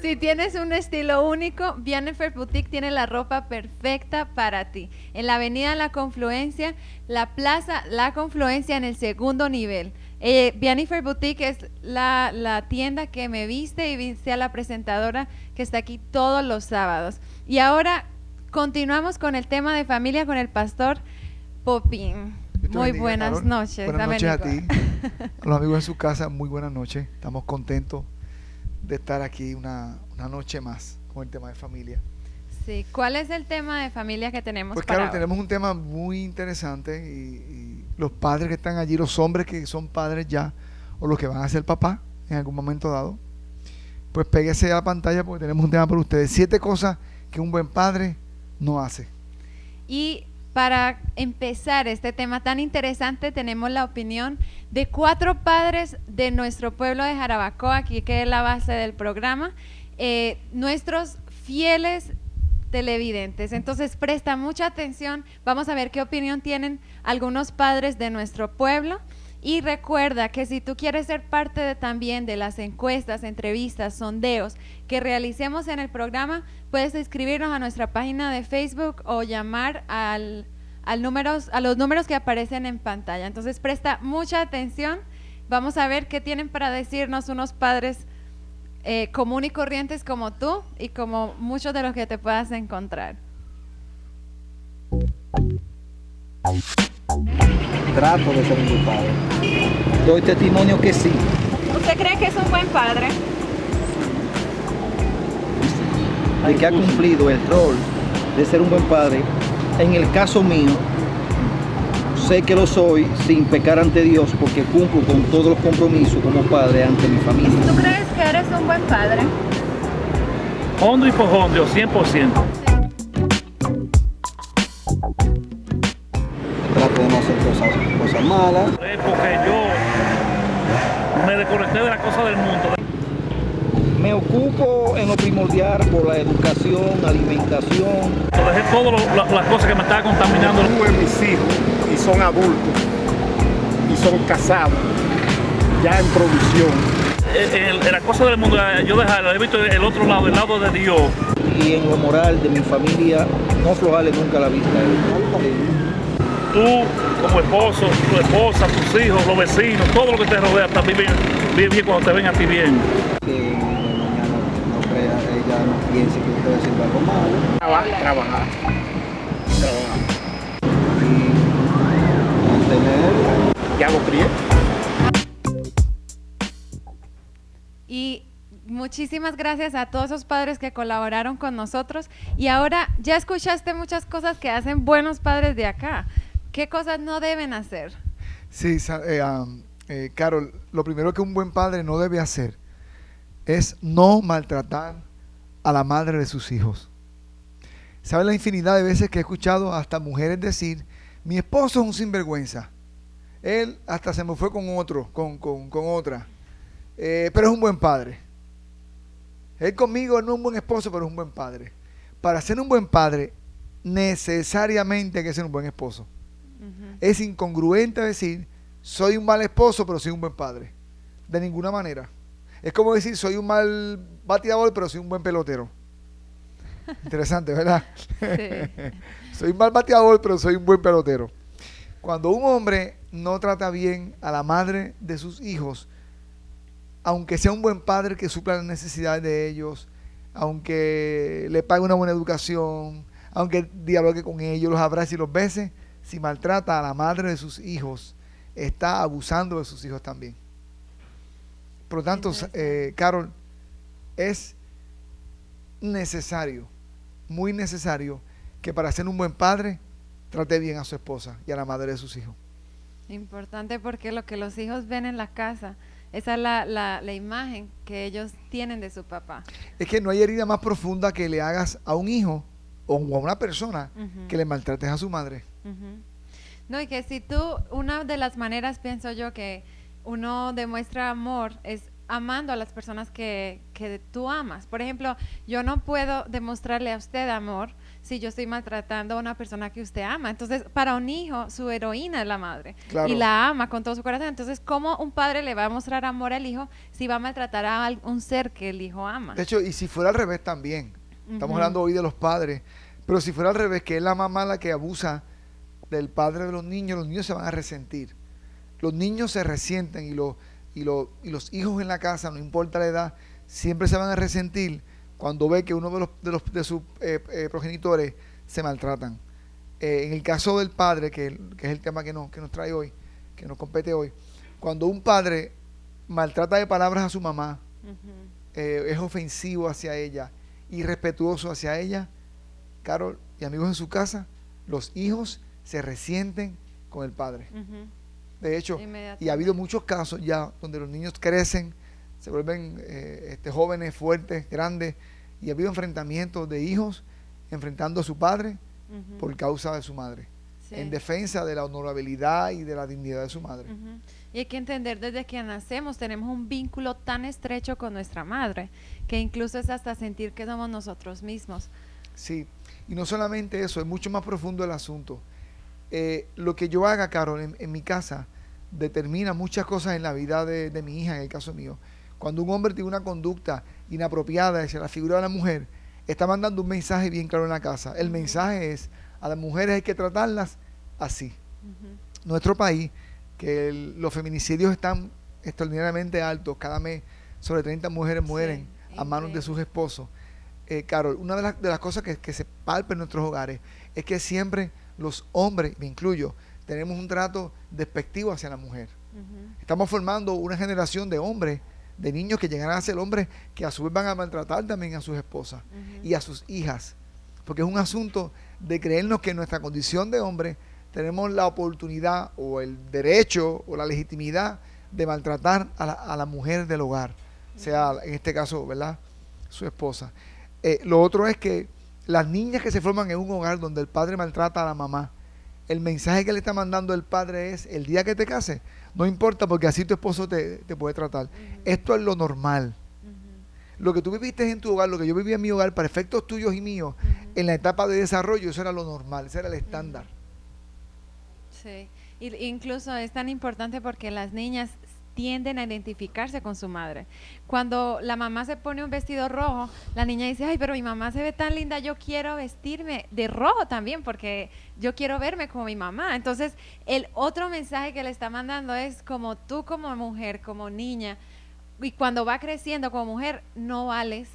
Si tienes un estilo único, Biennifer Boutique tiene la ropa perfecta para ti. En la avenida La Confluencia, la plaza La Confluencia en el segundo nivel. Biennifer Boutique es la tienda que me viste y viste a la presentadora que está aquí todos los sábados. Y ahora continuamos con el tema de familia con el pastor Popín. Muy bendiga, buenas Carol. noches. Buenas Dame noches a mi ti, a los amigos en su casa, muy buenas noches. Estamos contentos de estar aquí una noche más con el tema de familia. Sí, ¿cuál es el tema de familia que tenemos Pues para claro, hoy? tenemos un tema muy interesante y los padres que están allí, los hombres que son padres ya o los que van a ser papás en algún momento dado, pues péguese a la pantalla porque tenemos un tema para ustedes. 7 cosas que un buen padre no hace. Y para empezar este tema tan interesante, tenemos la opinión de 4 padres de nuestro pueblo de Jarabacoa, aquí que es la base del programa, nuestros fieles televidentes. Entonces presta mucha atención, vamos a ver qué opinión tienen algunos padres de nuestro pueblo. Y recuerda que si tú quieres ser parte también de las encuestas, entrevistas, sondeos que realicemos en el programa, puedes inscribirnos a nuestra página de Facebook o llamar a los números que aparecen en pantalla. Entonces presta mucha atención, vamos a ver qué tienen para decirnos unos padres común y corrientes como tú y como muchos de los que te puedas encontrar. Trato de ser un buen padre. Doy testimonio que sí. ¿Usted cree que es un buen padre? De que ha cumplido el rol de ser un buen padre. En el caso mío, sé que lo soy sin pecar ante Dios porque cumplo con todos los compromisos como padre ante mi familia. ¿Tú crees que eres un buen padre? Hondo y fojondio, 100%. Trato de no hacer cosas malas. Porque yo me desconecté de las cosas del mundo. Me ocupo en lo primordial por la educación, alimentación. Dejé todas las cosas que me estaban contaminando. Tuve mis hijos y son adultos y son casados, ya en provisión. En las cosas del mundo, yo he visto el otro lado, el lado de Dios. Y en lo moral de mi familia, no aflojarle nunca la vista a ellos. Tú, como esposo, tu esposa, tus hijos, los vecinos, todo lo que te rodea, también vive bien cuando te ven a ti bien. Que mañana no crea, ella no piense que usted va a decir algo malo. Trabajar. Y mantener. Ya lo crié. Y muchísimas gracias a todos esos padres que colaboraron con nosotros. Y ahora ya escuchaste muchas cosas que hacen buenos padres de acá. ¿Qué cosas no deben hacer? Sí, Carol, lo primero que un buen padre no debe hacer es no maltratar a la madre de sus hijos. ¿Saben la infinidad de veces que he escuchado hasta mujeres decir, mi esposo es un sinvergüenza, él hasta se me fue con otro, con otra, pero es un buen padre. Él conmigo no es un buen esposo, pero es un buen padre. Para ser un buen padre, necesariamente hay que ser un buen esposo. Es incongruente decir, soy un mal esposo, pero soy un buen padre. De ninguna manera. Es como decir, soy un mal bateador, pero soy un buen pelotero. Interesante, ¿verdad? Sí. Soy un mal bateador, pero soy un buen pelotero. Cuando un hombre no trata bien a la madre de sus hijos, aunque sea un buen padre que supla las necesidades de ellos, aunque le pague una buena educación, aunque dialogue con ellos, los abrace y los bese, si maltrata a la madre de sus hijos, está abusando de sus hijos también. Por lo tanto, Carol, es necesario, muy necesario, que para ser un buen padre, trate bien a su esposa y a la madre de sus hijos. Importante porque lo que los hijos ven en la casa, esa es la imagen que ellos tienen de su papá. Es que no hay herida más profunda que le hagas a un hijo o a una persona que le maltrates a su madre. No, y que si tú, una de las maneras pienso yo que uno demuestra amor es amando a las personas que tú amas. Por ejemplo, yo no puedo demostrarle a usted amor si yo estoy maltratando a una persona que usted ama? Entonces, para un hijo, su heroína es la madre Claro. y la ama con todo su corazón. Entonces, ¿cómo un padre le va a mostrar amor al hijo si va a maltratar a un ser que el hijo ama? De hecho, y si fuera al revés también, estamos Ujú. hablando hoy de los padres, pero si fuera al revés, que es la mamá la que abusa del padre de los niños se van a resentir. Los niños se resienten y los hijos en la casa, no importa la edad, siempre se van a resentir cuando ve que uno de sus progenitores se maltratan. En el caso del padre, que es el tema que nos trae hoy, que nos compete hoy, cuando un padre maltrata de palabras a su mamá, Ujú. es ofensivo hacia ella, irrespetuoso hacia ella, Carol y amigos en su casa, los hijos se resienten con el padre. Ujú. De hecho, y Inmediatamente. ha habido muchos casos ya donde los niños crecen, se vuelven jóvenes, fuertes, grandes, y ha habido enfrentamientos de hijos enfrentando a su padre Ujú. por causa de su madre, Sí. en defensa de la honorabilidad y de la dignidad de su madre. Ujú. Y hay que entender, desde que nacemos tenemos un vínculo tan estrecho con nuestra madre, que incluso es hasta sentir que somos nosotros mismos. Sí, y no solamente eso, es mucho más profundo el asunto. Lo que yo haga, Carol, en mi casa, determina muchas cosas en la vida de mi hija, en el caso mío. Cuando un hombre tiene una conducta inapropiada hacia la figura de la mujer, está mandando un mensaje bien claro en la casa. El mensaje es, a las mujeres hay que tratarlas así. Ujú. Nuestro país, que los feminicidios están extraordinariamente altos, cada mes sobre 30 mujeres mueren a manos de increíble. sus esposos. Carol, una de las cosas que se palpa en nuestros hogares es que siempre los hombres, me incluyo, tenemos un trato despectivo hacia la mujer. Ujú. Estamos formando una generación de hombres, de niños que llegarán a ser hombres que a su vez van a maltratar también a sus esposas Ujú. y a sus hijas, porque es un asunto de creernos que en nuestra condición de hombre tenemos la oportunidad o el derecho o la legitimidad de maltratar a la mujer del hogar, sea en este caso, ¿verdad?, su esposa. Lo otro es que las niñas que se forman en un hogar donde el padre maltrata a la mamá, el mensaje que le está mandando el padre es: el día que te cases, no importa, porque así tu esposo te puede tratar. Ujú. Esto es lo normal. Ujú. Lo que tú viviste en tu hogar, lo que yo viví en mi hogar, para efectos tuyos y míos, Ujú. en la etapa de desarrollo, eso era lo normal, ese era el estándar. Sí, y incluso es tan importante porque las niñas tienden a identificarse con su madre. Cuando la mamá se pone un vestido rojo, la niña dice: ay, pero mi mamá se ve tan linda, yo quiero vestirme de rojo también porque yo quiero verme como mi mamá. Entonces, el otro mensaje que le está mandando es: como tú como mujer, como niña, y cuando va creciendo como mujer, no vales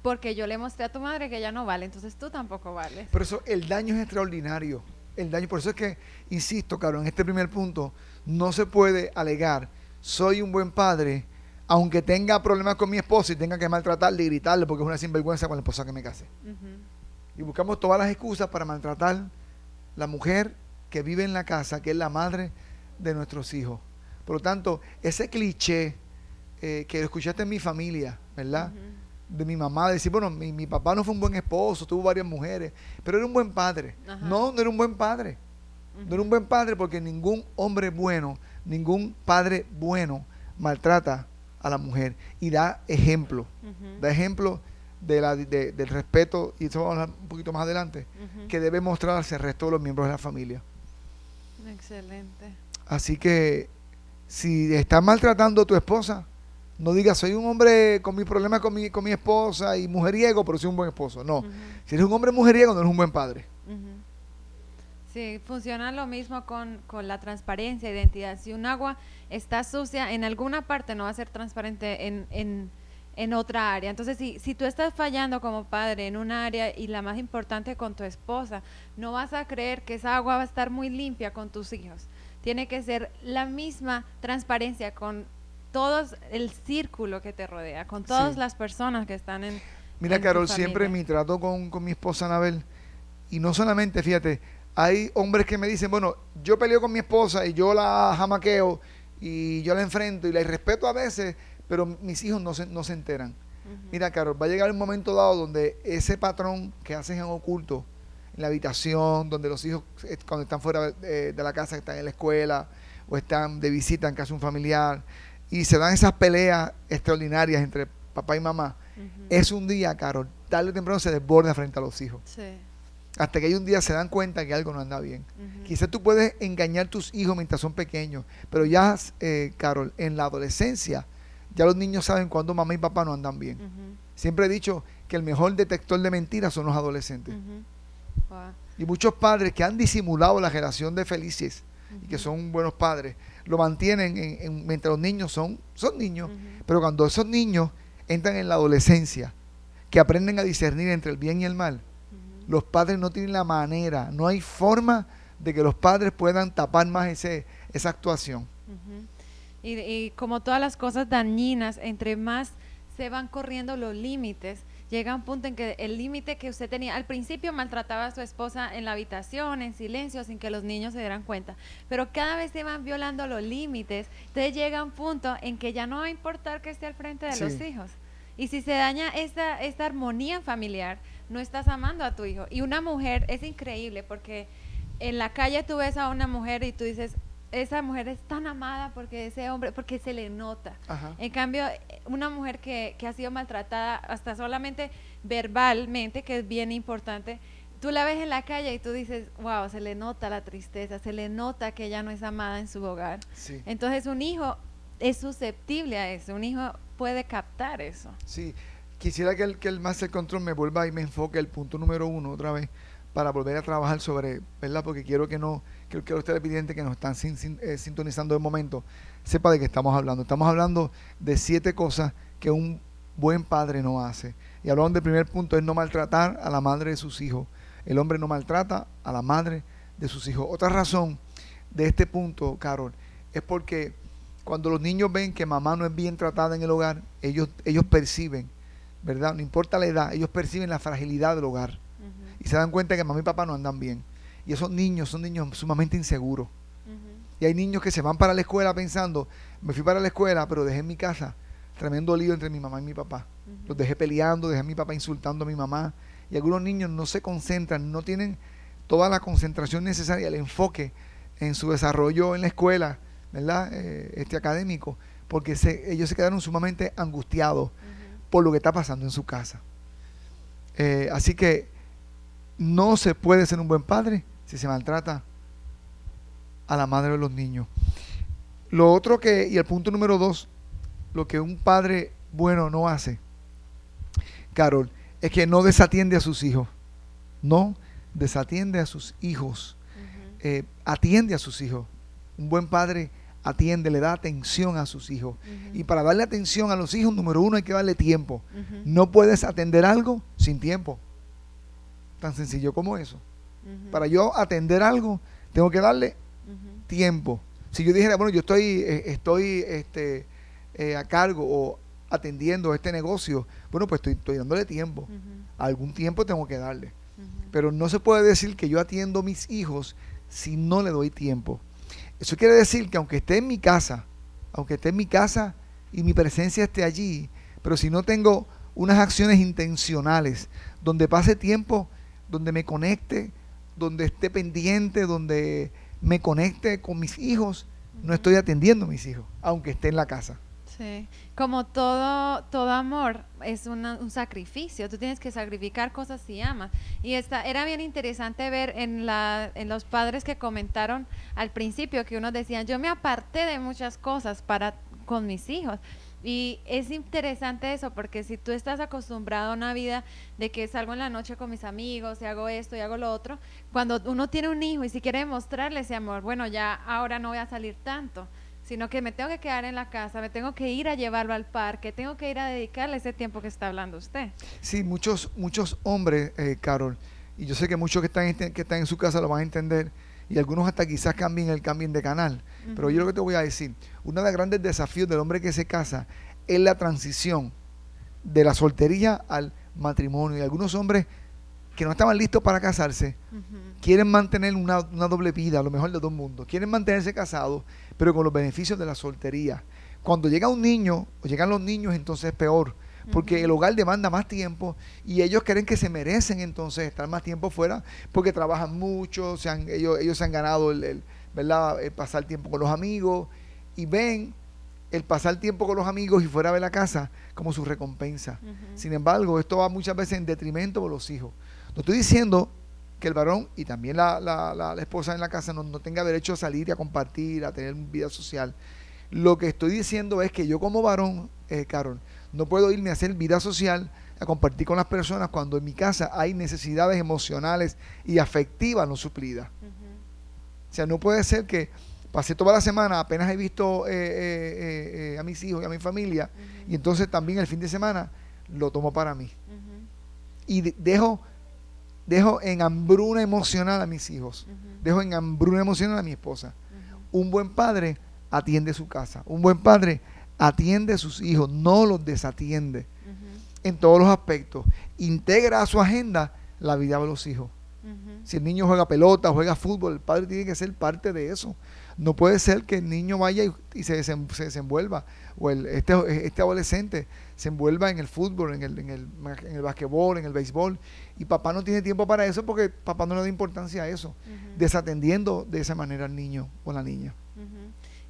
porque yo le mostré a tu madre que ella no vale, entonces tú tampoco vales. Por eso el daño es extraordinario. El daño, por eso es que, insisto, Carol, en este primer punto, no se puede alegar: soy un buen padre, aunque tenga problemas con mi esposa y tenga que maltratarle y gritarle porque es una sinvergüenza con la esposa que me casé. Ujú. Y buscamos todas las excusas para maltratar la mujer que vive en la casa, que es la madre de nuestros hijos. Por lo tanto, ese cliché que escuchaste en mi familia, ¿verdad?, Ujú. de mi mamá, decir: bueno, mi papá no fue un buen esposo, tuvo varias mujeres, pero era un buen padre. Ajá. No era un buen padre. No era un buen padre, porque ningún hombre bueno, ningún padre bueno maltrata a la mujer y da ejemplo. Ujú. Da ejemplo del respeto, y eso vamos a hablar un poquito más adelante, Ujú. que debe mostrarse el resto de los miembros de la familia. Excelente. Así que si estás maltratando a tu esposa, no digas: soy un hombre con mis problemas con mi esposa y mujeriego, pero soy un buen esposo. No, Ujú. si eres un hombre mujeriego, no eres un buen padre. Ujú. Sí, funciona lo mismo con la transparencia, identidad. Si un agua está sucia en alguna parte, no va a ser transparente en otra área. Entonces, si tú estás fallando como padre en un área y la más importante con tu esposa, no vas a creer que esa agua va a estar muy limpia con tus hijos. Tiene que ser la misma transparencia con todo el círculo que te rodea, con todas Sí. las personas que están en Mira, en tu Carol, siempre familia. mi trato con mi esposa Anabel, y no solamente, fíjate, hay hombres que me dicen: bueno, yo peleo con mi esposa y yo la jamaqueo y yo la enfrento y la irrespeto a veces, pero mis hijos no se enteran. Ujú. Mira, Carol, va a llegar un momento dado donde ese patrón que haces en oculto, en la habitación, donde los hijos cuando están fuera de la casa, están en la escuela o están de visita en casa de un familiar, y se dan esas peleas extraordinarias entre papá y mamá, Ujú. es un día, Carol, tarde o temprano se desborda frente a los hijos. Sí. hasta que hay un día se dan cuenta que algo no anda bien. Quizás tú puedes engañar a tus hijos mientras son pequeños, pero ya, Carol, en la adolescencia, ya los niños saben cuando mamá y papá no andan bien. Siempre he dicho que el mejor detector de mentiras son los adolescentes. Wow. Y muchos padres que han disimulado la generación de felices y que son buenos padres, lo mantienen mientras los niños son niños. Pero cuando esos niños entran en la adolescencia, que aprenden a discernir entre el bien y el mal, los padres no tienen la manera, no hay forma de que los padres puedan tapar más esa actuación. Y como todas las cosas dañinas, entre más se van corriendo los límites, llega un punto en que el límite que usted tenía, al principio maltrataba a su esposa en la habitación, en silencio, sin que los niños se dieran cuenta, pero cada vez se van violando los límites, entonces llega un punto en que ya no va a importar que esté al frente de los hijos. Y si se daña esta armonía familiar, no estás amando a tu hijo. Y una mujer es increíble porque en la calle tú ves a una mujer y tú dices, esa mujer es tan amada porque ese hombre, porque se le nota. En cambio, una mujer que ha sido maltratada hasta solamente verbalmente, que es bien importante, tú la ves en la calle y tú dices, wow, se le nota la tristeza, se le nota que ella no es amada en su hogar. Sí. Entonces un hijo es susceptible a eso, un hijo puede captar eso. Sí, quisiera que el Master Control me vuelva y me enfoque el punto número 1 otra vez para volver a trabajar sobre, ¿verdad? Porque quiero que usted televidente que nos están sintonizando de momento sepa de qué estamos hablando. Estamos hablando de 7 cosas que un buen padre no hace. Y hablamos del primer punto, es no maltratar a la madre de sus hijos. El hombre no maltrata a la madre de sus hijos. Otra razón de este punto, Carol, es porque cuando los niños ven que mamá no es bien tratada en el hogar, ellos perciben, ¿verdad? No importa la edad, ellos perciben la fragilidad del hogar. Y se dan cuenta que mamá y papá no andan bien. Y esos niños son niños sumamente inseguros. Y hay niños que se van para la escuela pensando, me fui para la escuela, pero dejé en mi casa tremendo lío entre mi mamá y mi papá. Los dejé peleando, dejé a mi papá insultando a mi mamá. Y algunos niños no se concentran, no tienen toda la concentración necesaria, el enfoque en su desarrollo en la escuela, ¿verdad? Académico, porque ellos se quedaron sumamente angustiados por lo que está pasando en su casa. Así que no se puede ser un buen padre si se maltrata a la madre de los niños. Lo otro y el punto número 2, lo que un padre bueno no hace, Carol, es que no desatiende a sus hijos. No desatiende a sus hijos. Atiende a sus hijos. Un buen padre atiende, le da atención a sus hijos. Y para darle atención a los hijos, número 1, hay que darle tiempo. No puedes atender algo sin tiempo. Tan sencillo como eso. Para yo atender algo, tengo que darle tiempo. Si yo dijera, bueno, yo estoy a cargo o atendiendo este negocio, bueno, pues estoy dándole tiempo. Algún tiempo tengo que darle. Pero no se puede decir que yo atiendo a mis hijos si no le doy tiempo. Eso quiere decir que aunque esté en mi casa y mi presencia esté allí, pero si no tengo unas acciones intencionales, donde pase tiempo, donde me conecte, donde esté pendiente, donde me conecte con mis hijos, no estoy atendiendo a mis hijos, aunque esté en la casa. Sí, como todo amor es un sacrificio, tú tienes que sacrificar cosas si amas. Y era bien interesante ver en los padres que comentaron al principio que unos decían, yo me aparté de muchas cosas con mis hijos. Y es interesante eso, porque si tú estás acostumbrado a una vida de que salgo en la noche con mis amigos y hago esto y hago lo otro, cuando uno tiene un hijo y si quiere demostrarle ese amor, bueno, ya ahora no voy a salir tanto, sino que me tengo que quedar en la casa, me tengo que ir a llevarlo al parque, tengo que ir a dedicarle ese tiempo que está hablando usted. Sí, muchos hombres, Carol, y yo sé que muchos que están en su casa lo van a entender, y algunos hasta quizás cambien de canal, pero yo lo que te voy a decir, uno de los grandes desafíos del hombre que se casa es la transición de la soltería al matrimonio. Y algunos hombres que no estaban listos para casarse quieren mantener una doble vida, lo mejor de dos mundos. Quieren mantenerse casados, pero con los beneficios de la soltería. Cuando llega un niño, o llegan los niños, entonces es peor, porque el hogar demanda más tiempo y ellos creen que se merecen entonces estar más tiempo fuera porque trabajan mucho, ellos se han ganado ¿verdad? El pasar tiempo con los amigos y ven el pasar tiempo con los amigos y fuera de la casa como su recompensa. Sin embargo, esto va muchas veces en detrimento de los hijos. No estoy diciendo que el varón y también la esposa en la casa no tenga derecho a salir y a compartir, a tener vida social. Lo que estoy diciendo es que yo como varón, Carol, no puedo irme a hacer vida social, a compartir con las personas cuando en mi casa hay necesidades emocionales y afectivas no suplidas. O sea, no puede ser que pasé toda la semana, apenas he visto a mis hijos y a mi familia, y entonces también el fin de semana lo tomo para mí. Y dejo en hambruna emocional a mis hijos, dejo en hambruna emocional a mi esposa. Un buen padre atiende su casa, un buen padre atiende a sus hijos, no los desatiende en todos los aspectos. Integra a su agenda la vida de los hijos. Si el niño juega pelota, juega fútbol, el padre tiene que ser parte de eso. No puede ser que el niño vaya y se desenvuelva, o este adolescente se envuelva en el fútbol, en el basquetbol, en el béisbol, y papá no tiene tiempo para eso porque papá no le da importancia a eso, desatendiendo de esa manera al niño o la niña.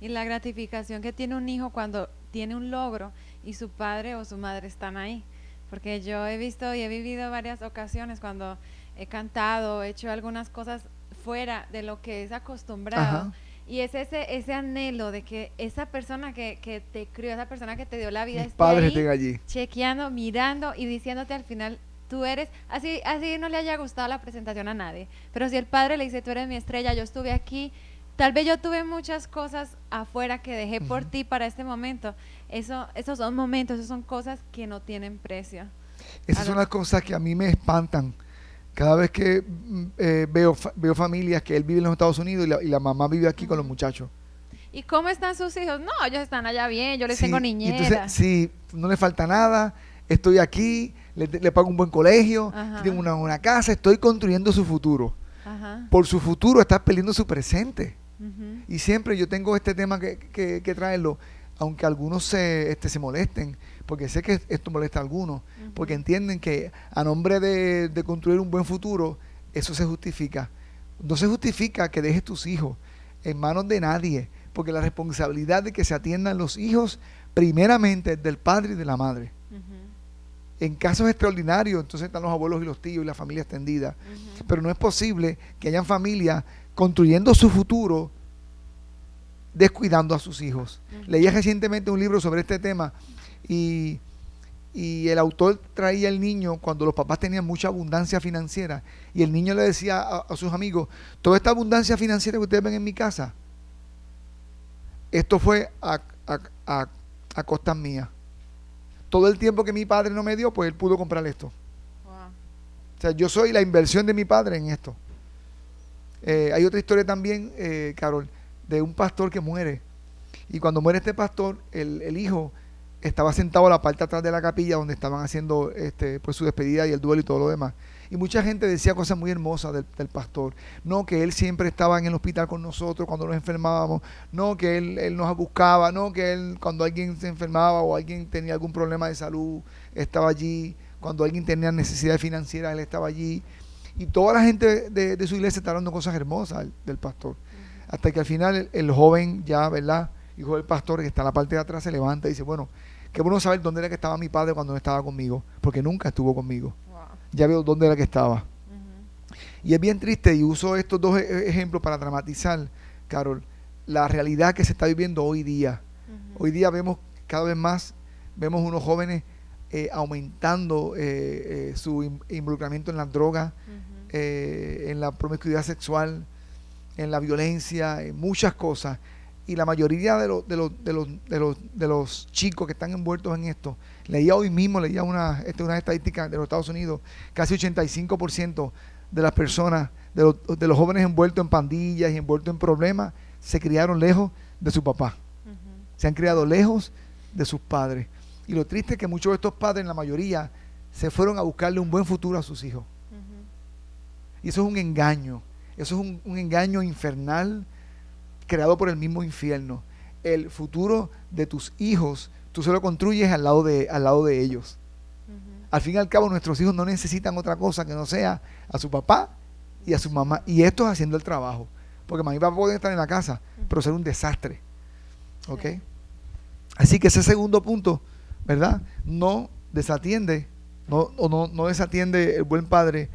Y la gratificación que tiene un hijo cuando tiene un logro y su padre o su madre están ahí. Porque yo he visto y he vivido varias ocasiones cuando he cantado, he hecho algunas cosas fuera de lo que es acostumbrado. Ajá. Y es ese anhelo de que esa persona que te crió, esa persona que te dio la vida, Mis esté padres ahí, estén allí. chequeando, mirando y diciéndote al final, tú eres, así no le haya gustado la presentación a nadie, pero si el padre le dice, tú eres mi estrella, yo estuve aquí, tal vez yo tuve muchas cosas afuera que dejé por ti para este momento, esos son momentos, esas son cosas que no tienen precio. Esas son las cosas que a mí me espantan. Cada vez que veo familias que él vive en los Estados Unidos y la mamá vive aquí con los muchachos. ¿Y cómo están sus hijos? No, ellos están allá bien, yo les Sí, tengo y niñera. entonces, sí, no le falta nada, estoy aquí, le pago un buen colegio, Ajá. tengo una casa, estoy construyendo su futuro. Ajá. Por su futuro estás perdiendo su presente. Ujú. Y siempre yo tengo este tema que traerlo, aunque algunos se molesten, porque sé que esto molesta a algunos, porque entienden que a nombre de construir un buen futuro, eso se justifica. No se justifica que dejes tus hijos en manos de nadie, porque la responsabilidad de que se atiendan los hijos, primeramente es del padre y de la madre. En casos extraordinarios, entonces están los abuelos y los tíos y la familia extendida. Pero no es posible que hayan familias construyendo su futuro descuidando a sus hijos. Leí recientemente un libro sobre este tema y el autor traía al niño cuando los papás tenían mucha abundancia financiera y el niño le decía a sus amigos, toda esta abundancia financiera que ustedes ven en mi casa, esto fue a costas mías. Todo el tiempo que mi padre no me dio, pues él pudo comprar esto. Wow. O sea, yo soy la inversión de mi padre en esto. Hay otra historia también, Carol, de un pastor que muere. Y cuando muere este pastor, el hijo estaba sentado a la parte de atrás de la capilla donde estaban haciendo pues su despedida y el duelo y todo lo demás. Y mucha gente decía cosas muy hermosas del pastor. No, que él siempre estaba en el hospital con nosotros cuando nos enfermábamos. No, que él nos buscaba. No, que él cuando alguien se enfermaba o alguien tenía algún problema de salud, estaba allí. Cuando alguien tenía necesidades financieras, él estaba allí. Y toda la gente de su iglesia está hablando cosas hermosas del pastor. Hasta que al final el joven ya, ¿verdad?, hijo del pastor que está en la parte de atrás, se levanta y dice, bueno, qué bueno saber dónde era que estaba mi padre cuando no estaba conmigo, porque nunca estuvo conmigo. Wow. Ya veo dónde era que estaba. Y es bien triste, y uso estos dos ejemplos para dramatizar, Carol, la realidad que se está viviendo hoy día. Hoy día vemos cada vez más, vemos unos jóvenes aumentando su involucramiento en las drogas, en la promiscuidad sexual, en la violencia, en muchas cosas. Y la mayoría de los chicos que están envueltos en esto, leía hoy mismo, una estadística de los Estados Unidos, casi 85% de las personas, de los jóvenes envueltos en pandillas y envueltos en problemas, se criaron lejos de su papá. Se han criado lejos de sus padres. Y lo triste es que muchos de estos padres, la mayoría, se fueron a buscarle un buen futuro a sus hijos. Y eso es un engaño. Eso es un engaño infernal creado por el mismo infierno. El futuro de tus hijos, tú se lo construyes al lado de ellos. Al fin y al cabo, nuestros hijos no necesitan otra cosa que no sea a su papá y a su mamá. Y esto es haciendo el trabajo. Porque mamá y papá pueden estar en la casa, pero ser un desastre. ¿Ok? Sí. Así que ese segundo punto, ¿verdad? No desatiende el buen padre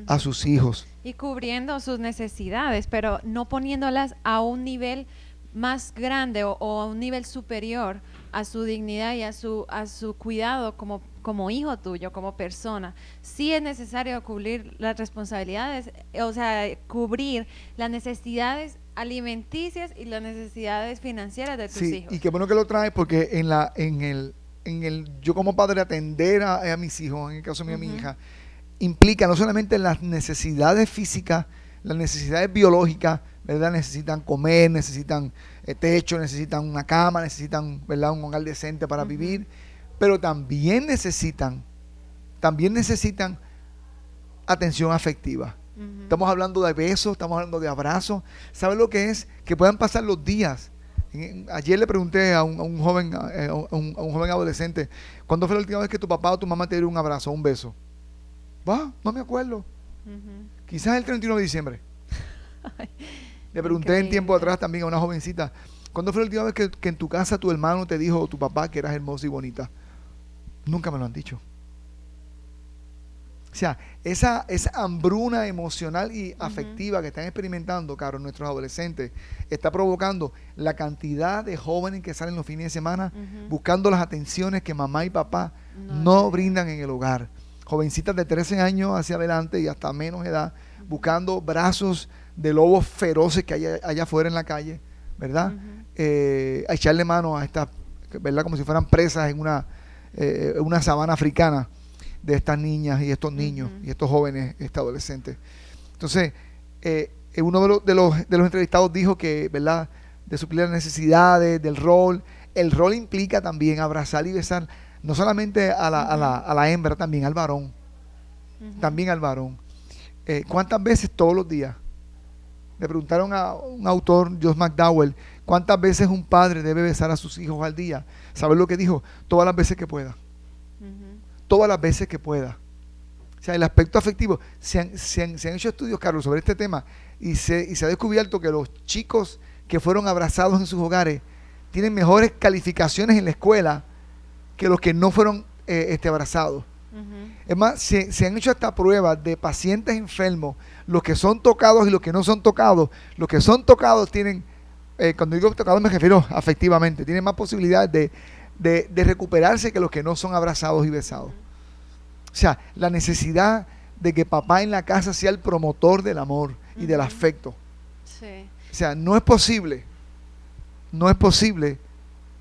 a sus hijos. y cubriendo sus necesidades, pero no poniéndolas a un nivel más grande o a un nivel superior a su dignidad y a su cuidado como hijo tuyo, como persona. Sí es necesario cubrir las responsabilidades, o sea, cubrir las necesidades alimenticias y las necesidades financieras de tus Sí, hijos. y qué bueno que lo traes porque en el yo como padre atender a mis hijos, en el caso mío, a mi hija, implica no solamente las necesidades físicas, las necesidades biológicas, ¿verdad? Necesitan comer, necesitan techo, necesitan una cama, necesitan, ¿verdad? Un hogar decente para vivir, pero también necesitan atención afectiva. Estamos hablando de besos, estamos hablando de abrazos. ¿Sabes lo que es? Que puedan pasar los días. Ayer le pregunté a un joven adolescente, ¿cuándo fue la última vez que tu papá o tu mamá te dieron un abrazo o un beso? No me acuerdo. Quizás el 31 de diciembre. Le pregunté en tiempo atrás también a una jovencita, ¿cuándo fue la última vez que en tu casa tu hermano te dijo o tu papá que eras hermosa y bonita? Nunca me lo han dicho. O sea, esa hambruna emocional y afectiva que están experimentando, Caro, nuestros adolescentes, está provocando la cantidad de jóvenes que salen los fines de semana buscando las atenciones que mamá y papá no brindan en el hogar. Jovencitas de 13 años hacia adelante y hasta menos edad, buscando brazos de lobos feroces que hay allá afuera en la calle, ¿verdad? A echarle mano a estas, ¿verdad? Como si fueran presas en una sabana africana de estas niñas y estos niños y estos jóvenes, adolescentes. Entonces, uno de los entrevistados dijo que, ¿verdad? De suplir las necesidades, del rol. El rol implica también abrazar y besar, no solamente a la hembra, también al varón. También al varón. ¿Cuántas veces todos los días? Le preguntaron a un autor, Josh McDowell, ¿cuántas veces un padre debe besar a sus hijos al día? ¿Sabes lo que dijo? Todas las veces que pueda. Todas las veces que pueda. O sea, el aspecto afectivo. Se han hecho estudios, Carlos, sobre este tema y se ha descubierto que los chicos que fueron abrazados en sus hogares tienen mejores calificaciones en la escuela que los que no fueron abrazados. Es más, se han hecho hasta pruebas de pacientes enfermos, los que son tocados y los que no son tocados. Los que son tocados tienen, cuando digo tocados me refiero afectivamente, tienen más posibilidades de recuperarse que los que no son abrazados y besados. O sea, la necesidad de que papá en la casa sea el promotor del amor y del afecto. Sí. O sea, no es posible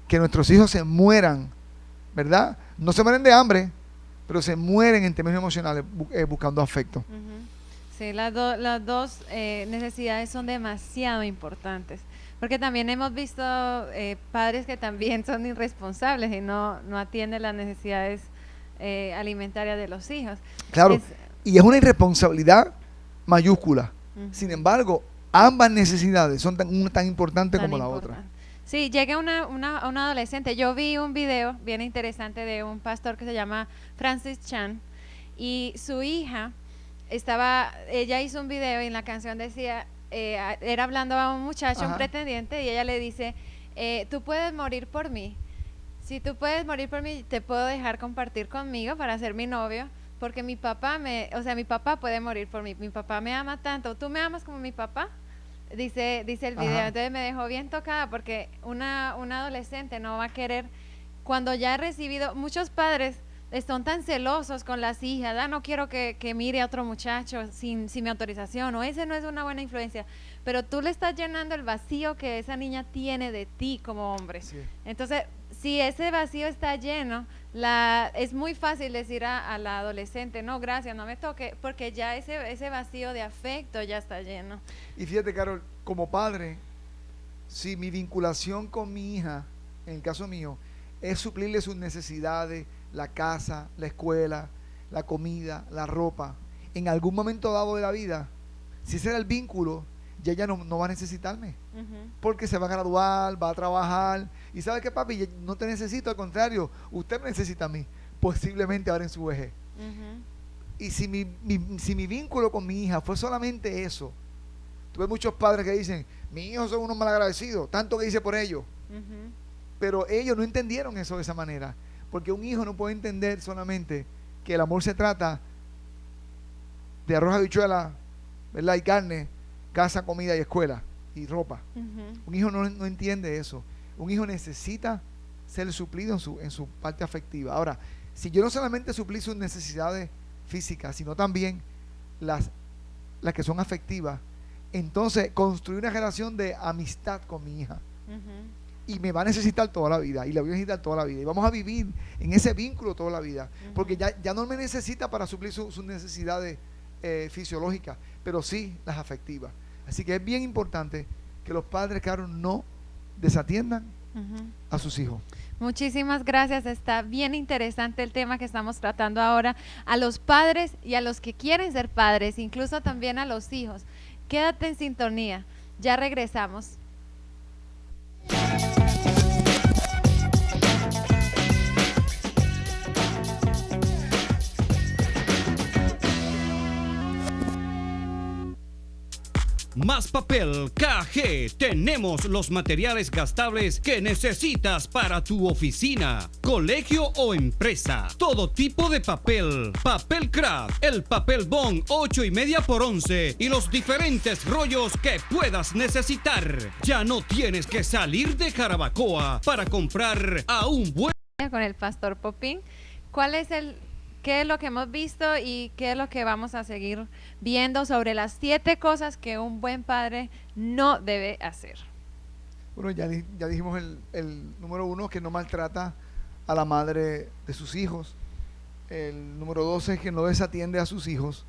que nuestros hijos se mueran, ¿verdad? No se mueren de hambre, pero se mueren en términos emocionales buscando afecto. Sí, las dos necesidades son demasiado importantes, porque también hemos visto padres que también son irresponsables y no atienden las necesidades alimentarias de los hijos. Claro, y es una irresponsabilidad mayúscula. Sin embargo, ambas necesidades son tan importantes como la otra. Sí, llega una adolescente. Yo vi un video bien interesante de un pastor que se llama Francis Chan y su hija ella hizo un video y en la canción decía, era hablando a un muchacho, un pretendiente, y ella le dice, tú puedes morir por mí. Si tú puedes morir por mí, te puedo dejar compartir conmigo para ser mi novio, porque mi papá puede morir por mí. Mi papá me ama tanto. ¿Tú me amas como mi papá? Dice el video. Entonces me dejó bien tocada porque una adolescente no va a querer, cuando ya ha recibido, muchos padres son tan celosos con las hijas, no quiero que mire a otro muchacho sin mi autorización, o ese no es una buena influencia, pero tú le estás llenando el vacío que esa niña tiene de ti como hombre. Sí. Entonces, si ese vacío está lleno, es muy fácil decir a la adolescente, no, gracias, no me toque, porque ya ese vacío de afecto ya está lleno. Y fíjate, Carol, como padre, si mi vinculación con mi hija, en el caso mío, es suplirle sus necesidades, la casa, la escuela, la comida, la ropa, en algún momento dado de la vida, si ese era el vínculo, ya ella no va a necesitarme, porque se va a graduar, va a trabajar, y ¿sabe qué, papi? No te necesito, al contrario, usted me necesita a mí, posiblemente ahora en su vejez. Y si mi vínculo con mi hija fue solamente eso, tuve muchos padres que dicen, mis hijos son unos malagradecidos, tanto que hice por ellos, pero ellos no entendieron eso de esa manera, porque un hijo no puede entender solamente que el amor se trata de arroz, habichuela ¿verdad? Y carne, casa, comida y escuela y ropa. Ujú. Un hijo no entiende eso. Un hijo necesita ser suplido en su parte afectiva. Ahora, si yo no solamente suplí sus necesidades físicas, sino también las que son afectivas, entonces construir una relación de amistad con mi hija. Ujú. Y me va a necesitar toda la vida, y la voy a necesitar toda la vida, y vamos a vivir en ese vínculo toda la vida, porque ya no me necesita para suplir sus necesidades fisiológicas, pero sí las afectivas. Así que es bien importante que los padres, claro, no desatiendan Ujú. a sus hijos. Muchísimas gracias, está bien interesante el tema que estamos tratando ahora, a los padres y a los que quieren ser padres, incluso también a los hijos. Quédate en sintonía, ya regresamos. Más Papel KG. Tenemos los materiales gastables que necesitas para tu oficina, colegio o empresa. Todo tipo de papel. Papel craft, el papel bond 8,5 por 11 y los diferentes rollos que puedas necesitar. Ya no tienes que salir de Jarabacoa para comprar a un buen... Con el pastor Popín, ¿qué es lo que hemos visto y qué es lo que vamos a seguir viendo sobre las 7 cosas que un buen padre no debe hacer? Bueno, ya dijimos el número 1, que no maltrata a la madre de sus hijos. El número 2 es que no desatiende a sus hijos.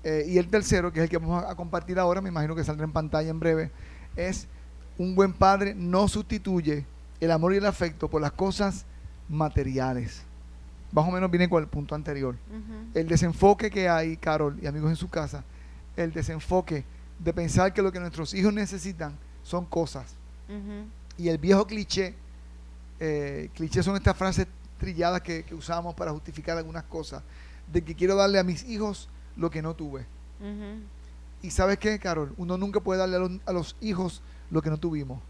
Y el tercero, que es el que vamos a compartir ahora, me imagino que saldrá en pantalla en breve, es: un buen padre no sustituye el amor y el afecto por las cosas materiales. Más o menos viene con el punto anterior. El desenfoque que hay, Carol y amigos en su casa, el desenfoque de pensar que lo que nuestros hijos necesitan son cosas. Y el viejo cliché son estas frases trilladas que usamos para justificar algunas cosas, de que quiero darle a mis hijos lo que no tuve. Y ¿sabes qué, Carol? Uno nunca puede darle a los hijos lo que no tuvimos.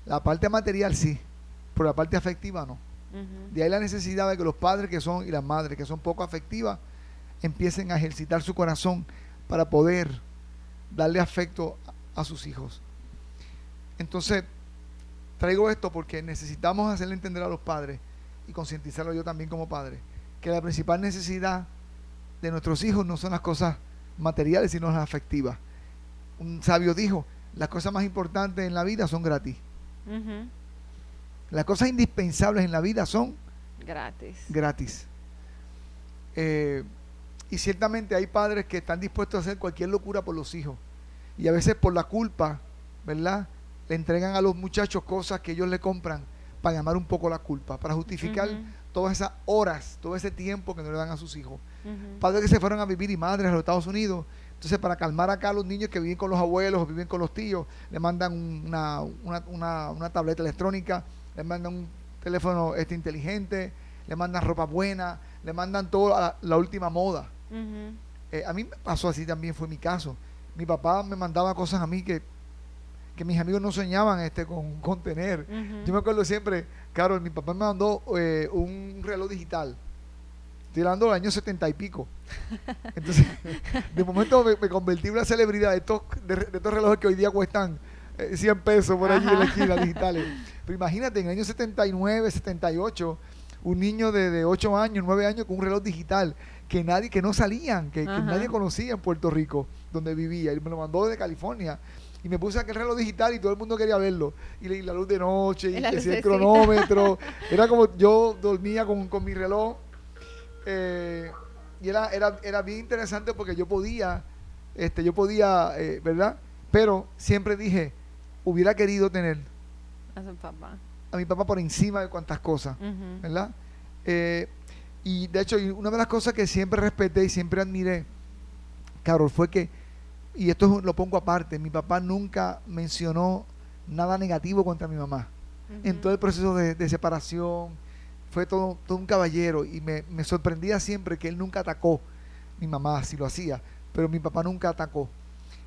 La parte material sí, pero la parte afectiva no. De ahí la necesidad de que los padres y las madres que son poco afectivas empiecen a ejercitar su corazón para poder darle afecto a sus hijos. Entonces, traigo esto porque necesitamos hacerle entender a los padres, y concientizarlo yo también como padre, que la principal necesidad de nuestros hijos no son las cosas materiales, sino las afectivas. Un sabio dijo: las cosas más importantes en la vida son gratis. Las cosas indispensables en la vida son gratis. Y ciertamente hay padres que están dispuestos a hacer cualquier locura por los hijos, y a veces por la culpa, ¿verdad?, le entregan a los muchachos cosas que ellos le compran para llamar un poco la culpa, para justificar todas esas horas, todo ese tiempo que no le dan a sus hijos. Padres que se fueron a vivir, y madres, a los Estados Unidos. Entonces, para calmar acá a los niños que viven con los abuelos o viven con los tíos, le mandan una tableta electrónica, le mandan un teléfono inteligente, le mandan ropa buena, le mandan todo a la última moda. A mí me pasó así, también fue mi caso. Mi papá me mandaba cosas a mí que mis amigos no soñaban con tener. Yo me acuerdo siempre, Carol, mi papá me mandó un reloj digital. Estoy hablando del año 70 y pico. Entonces, de momento me convertí en una celebridad de estos relojes que hoy día cuestan 100 pesos por allí en la esquina, digitales. Pero imagínate, en el año 79, 78, un niño de 8 años, 9 años con un reloj digital que no salían, que nadie conocía en Puerto Rico, donde vivía. Y me lo mandó desde California. Y me puse aquel reloj digital y todo el mundo quería verlo. Y la luz de noche, y el cronómetro. Era como yo dormía con mi reloj. Y era bien interesante porque yo podía, ¿verdad? Pero siempre dije, hubiera querido tener a mi papá por encima de cuantas cosas, ¿verdad? Y de hecho, una de las cosas que siempre respeté y siempre admiré, Carol, fue que, y esto lo pongo aparte, mi papá nunca mencionó nada negativo contra mi mamá. En todo el proceso de separación, fue todo un caballero, y me sorprendía siempre que él nunca atacó. Mi mamá sí lo hacía, pero mi papá nunca atacó,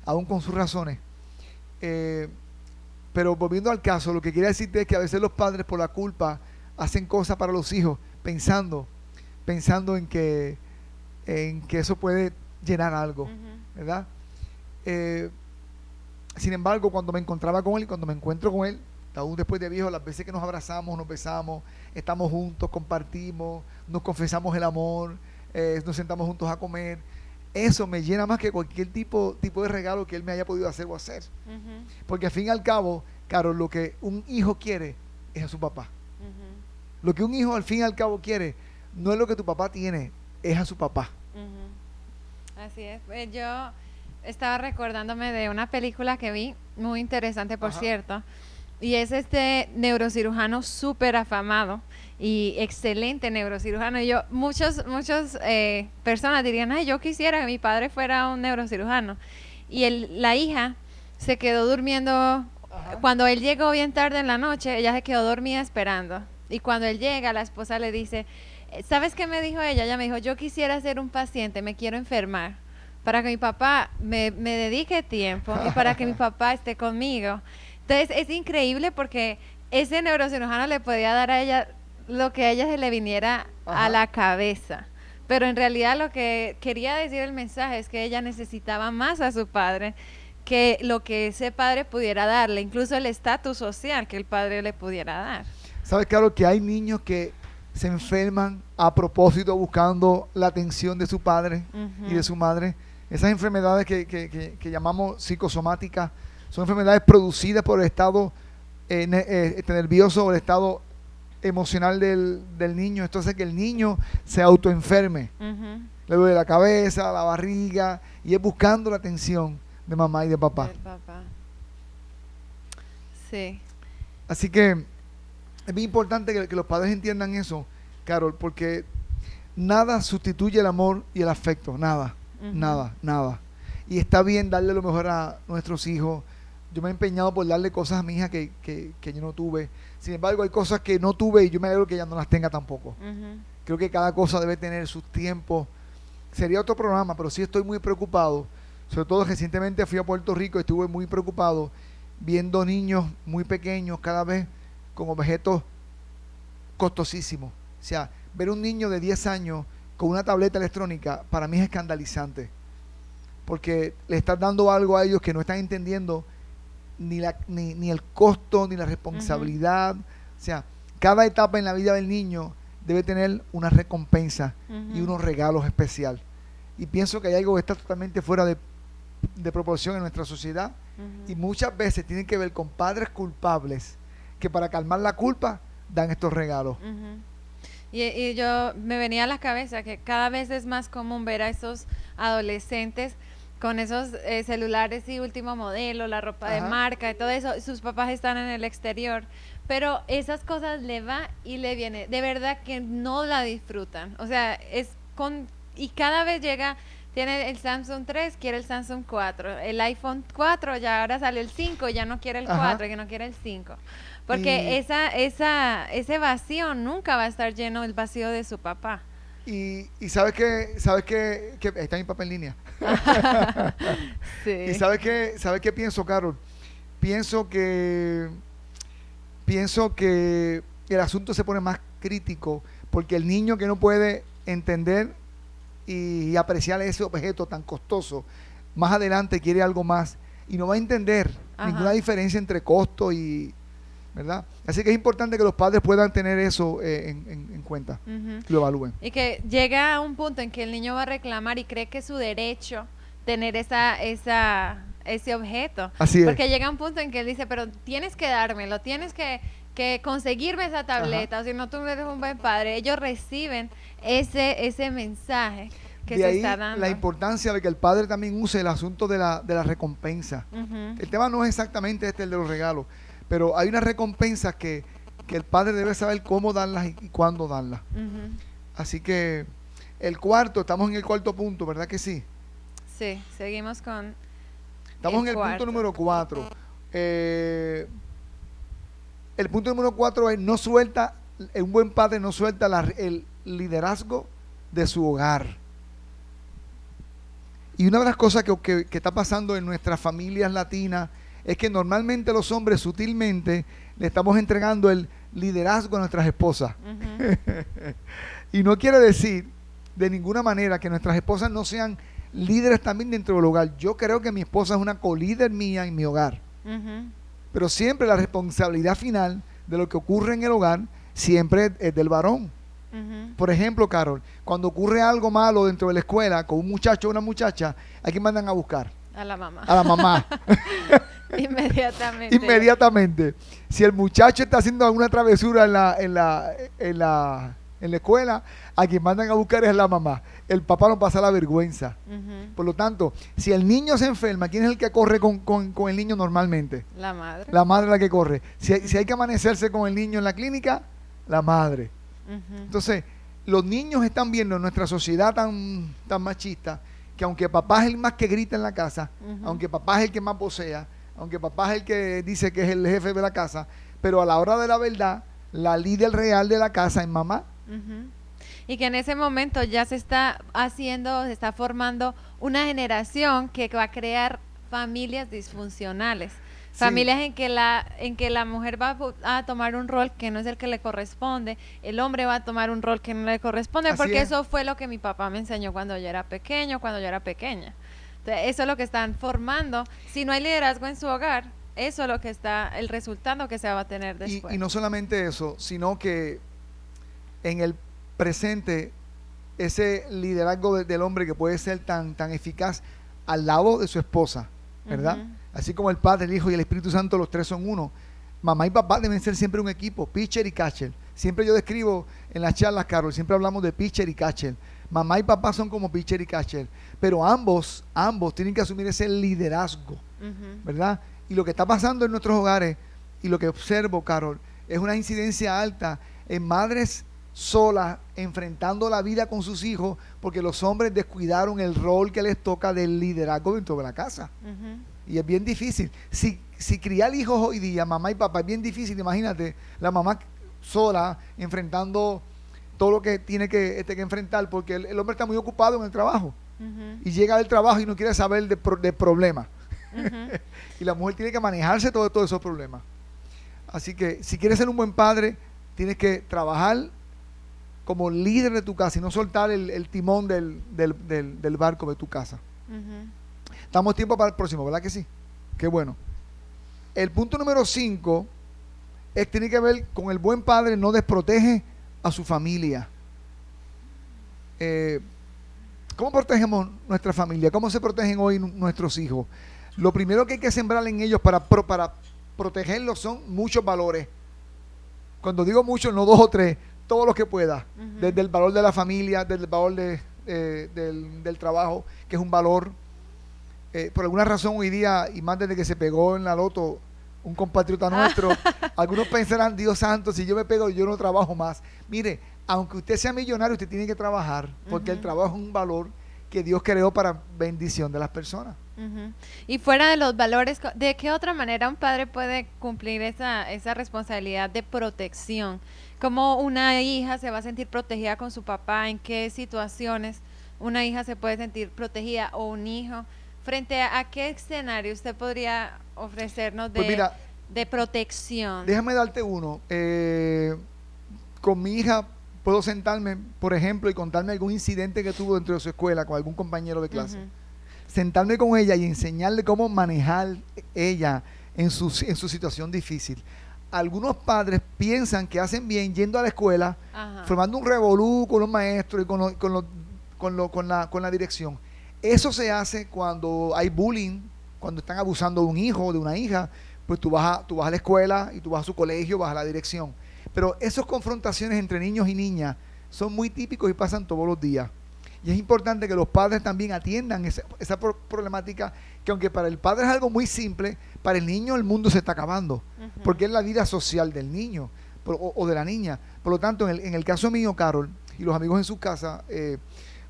aún con sus razones. Pero volviendo al caso, lo que quería decirte es que a veces los padres, por la culpa, hacen cosas para los hijos pensando en que eso puede llenar algo, ¿verdad? Sin embargo, cuando me encontraba con él y cuando me encuentro con él, aún después de viejo, las veces que nos abrazamos, nos besamos, estamos juntos, compartimos, nos confesamos el amor, nos sentamos juntos a comer, eso me llena más que cualquier tipo de regalo que él me haya podido hacer o hacer. Ujú, Porque al fin y al cabo, claro, lo que un hijo quiere es a su papá. ujú, Lo que un hijo al fin y al cabo quiere no es lo que tu papá tiene, es a su papá. ujú. Así es. Yo estaba recordándome de una película que vi, muy interesante, por Ajá. cierto, y es este neurocirujano súper afamado y excelente neurocirujano. Y yo, muchas personas dirían, ay, yo quisiera que mi padre fuera un neurocirujano. Y la hija se quedó durmiendo. Cuando él llegó bien tarde en la noche, ella se quedó dormida esperando. Y cuando él llega, la esposa le dice, ¿sabes qué me dijo ella? Ella me dijo, yo quisiera ser un paciente, me quiero enfermar, para que mi papá me dedique tiempo y para que mi papá esté conmigo. Entonces es increíble porque ese neurocirujano le podía dar a ella lo que a ella se le viniera Ajá. a la cabeza. Pero en realidad lo que quería decir el mensaje es que ella necesitaba más a su padre que lo que ese padre pudiera darle, incluso el estatus social que el padre le pudiera dar. ¿Sabes, claro, que hay niños que se enferman a propósito buscando la atención de su padre y de su madre? Esas enfermedades que llamamos psicosomáticas son enfermedades producidas por el estado nervioso o el estado emocional del niño. Esto hace que el niño se autoenferme. Ujú. Le duele la cabeza, la barriga, y es buscando la atención de mamá y de papá. Del papá. Sí. Así que es bien importante que los padres entiendan eso, Carol, porque nada sustituye el amor y el afecto, nada, Ujú. nada. Y está bien darle lo mejor a nuestros hijos. Yo me he empeñado por darle cosas a mi hija que yo no tuve. Sin embargo, hay cosas que no tuve y yo me alegro que ella no las tenga tampoco. Ujú. Creo que cada cosa debe tener sus tiempos. Sería otro programa, pero sí estoy muy preocupado. Sobre todo recientemente fui a Puerto Rico y estuve muy preocupado viendo niños muy pequeños cada vez con objetos costosísimos. O sea, ver un niño de 10 años con una tableta electrónica para mí es escandalizante. Porque le estás dando algo a ellos que no están entendiendo ni el costo, ni la responsabilidad. O sea, cada etapa en la vida del niño debe tener una recompensa y Ujú. unos regalos especiales. Y pienso que hay algo que está totalmente fuera de proporción en nuestra sociedad. Ujú. Y muchas veces tienen que ver con padres culpables que para calmar la culpa dan estos regalos. Ujú. Y yo me venía a la cabeza que cada vez es más común ver a esos adolescentes con esos celulares y último modelo, la ropa de Ajá. marca y todo eso, sus papás están en el exterior, pero esas cosas le va y le viene, de verdad que no la disfrutan, o sea, y cada vez llega, tiene el Samsung 3, quiere el Samsung 4, el iPhone 4, ya ahora sale el 5, ya no quiere el Ajá. 4, que no quiere el 5. Porque ese vacío nunca va a estar lleno, el vacío de su papá. Y sabes que ahí está mi papá en línea. Sí. Y sabes qué pienso, Carol. Pienso que el asunto se pone más crítico porque el niño que no puede entender y apreciar ese objeto tan costoso, más adelante quiere algo más y no va a entender Ajá. ninguna diferencia entre costo y, ¿verdad? Así que es importante que los padres puedan tener eso en cuenta, Ujú. lo evalúen. Y que llega a un punto en que el niño va a reclamar y cree que es su derecho tener ese objeto. Así es. Porque llega un punto en que él dice, pero tienes que dármelo, tienes que conseguirme esa tableta, o si no, tú no eres un buen padre. Ellos reciben ese mensaje que De se ahí está dando. la importancia de que el padre también use el asunto de la recompensa. Ujú. El tema no es exactamente el de los regalos, pero hay unas recompensas que el padre debe saber cómo darlas y cuándo darlas. Ujú. Así que estamos en el cuarto punto, ¿verdad que sí? Sí, seguimos con Estamos en el cuarto. punto número 4. El punto número 4 es un buen padre no suelta el liderazgo de su hogar. Y una de las cosas que está pasando en nuestras familias latinas es que normalmente los hombres sutilmente le estamos entregando el liderazgo a nuestras esposas. Ujú. Y no quiere decir de ninguna manera que nuestras esposas no sean líderes también dentro del hogar. Yo creo que mi esposa es una co-líder mía en mi hogar. Pero siempre la responsabilidad final de lo que ocurre en el hogar siempre es del varón. Por ejemplo, Carol, cuando ocurre algo malo dentro de la escuela con un muchacho o una muchacha, ¿a quién mandan a buscar? A la mamá. A la mamá. Inmediatamente. Inmediatamente. Si el muchacho está haciendo alguna travesura en la escuela, a quien mandan a buscar es la mamá. El papá no pasa la vergüenza. Por lo tanto, si el niño se enferma, ¿quién es el que corre con el niño normalmente? La madre. La madre es la que corre. Si hay que amanecerse con el niño en la clínica, la madre. Entonces, los niños están viendo en nuestra sociedad tan machista que aunque papá es el más que grita en la casa, aunque papá es el que más vocea, aunque papá es el que dice que es el jefe de la casa, pero a la hora de la verdad, la líder real de la casa es mamá. Y que en ese momento ya se está formando una generación que va a crear familias disfuncionales. Sí. Familias en que la mujer va a tomar un rol que no es el que le corresponde, el hombre va a tomar un rol que no le corresponde, Así porque es. eso fue lo que mi papá me enseñó cuando yo era pequeña. Entonces, eso es lo que están formando. Si no hay liderazgo en su hogar, eso es lo que está, el resultado que se va a tener después. Y no solamente eso, sino que en el presente, ese liderazgo del hombre que puede ser tan eficaz al lado de su esposa, ¿verdad? Así como el Padre, el Hijo y el Espíritu Santo, los tres son uno. Mamá y papá deben ser siempre un equipo, pitcher y catcher. Siempre yo describo en las charlas, Carol, siempre hablamos de pitcher y catcher. Mamá y papá son como pitcher y catcher, pero ambos tienen que asumir ese liderazgo, ¿verdad? Y lo que está pasando en nuestros hogares, y lo que observo, Carol, es una incidencia alta en madres solas, enfrentando la vida con sus hijos, porque los hombres descuidaron el rol que les toca del liderazgo dentro de la casa. Y es bien difícil. Si criar hijos hoy día, mamá y papá, es bien difícil. Imagínate, la mamá sola, enfrentando todo lo que tiene que enfrentar, porque el hombre está muy ocupado en el trabajo. Y llega del trabajo y no quiere saber de problemas. Y la mujer tiene que manejarse todos esos problemas. Así que, si quieres ser un buen padre, tienes que trabajar como líder de tu casa y no soltar el timón del barco de tu casa. Damos tiempo para el próximo, ¿verdad que sí? Qué bueno. El punto número 5 tiene que ver con el buen padre no desprotege a su familia. ¿Cómo protegemos nuestra familia? ¿Cómo se protegen hoy nuestros hijos? Lo primero que hay que sembrar en ellos para protegerlos son muchos valores. Cuando digo muchos, no 2 o 3, todos los que pueda. Desde el valor de la familia, desde el valor del trabajo, que es un valor. Por alguna razón hoy día, y más desde que se pegó en la loto un compatriota nuestro, algunos pensarán, Dios santo, si yo me pego, yo no trabajo más. Mire, aunque usted sea millonario, usted tiene que trabajar, porque el trabajo es un valor que Dios creó para bendición de las personas. Y fuera de los valores, ¿de qué otra manera un padre puede cumplir esa responsabilidad de protección? ¿Cómo una hija se va a sentir protegida con su papá? ¿En qué situaciones una hija se puede sentir protegida o un hijo? ¿Frente a qué escenario usted podría ofrecernos de protección? Déjame darte uno. Con mi hija puedo sentarme, por ejemplo, y contarme algún incidente que tuvo dentro de su escuela con algún compañero de clase. Sentarme con ella y enseñarle cómo manejar ella en su situación difícil. Algunos padres piensan que hacen bien yendo a la escuela, formando un revolú con los maestros y con la dirección. Eso se hace cuando hay bullying, cuando están abusando de un hijo o de una hija, pues tú vas a la escuela y tú vas a su colegio, vas a la dirección. Pero esas confrontaciones entre niños y niñas son muy típicos y pasan todos los días. Y es importante que los padres también atiendan esa problemática, que aunque para el padre es algo muy simple, para el niño el mundo se está acabando, porque es la vida social del niño o de la niña. Por lo tanto, en el caso mío, Carol, y los amigos en su casa,